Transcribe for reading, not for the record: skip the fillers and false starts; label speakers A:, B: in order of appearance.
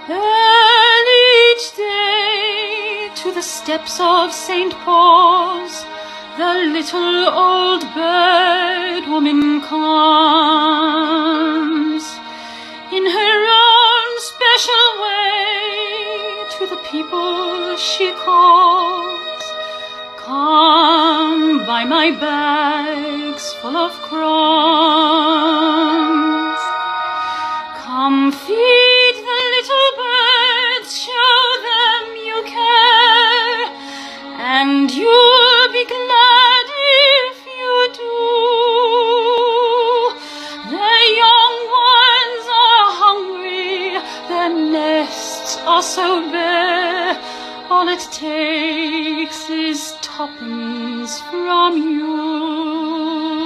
A: And each day to the steps of St. Paul's the little old bird woman comes. In her own special way to the people she calls, come buy my bags full of crumbs. Come feed the little birds, show them you care, and you'll be glad if you do. The young ones are hungry, their nests are so bare, all it takes is tuppence from you.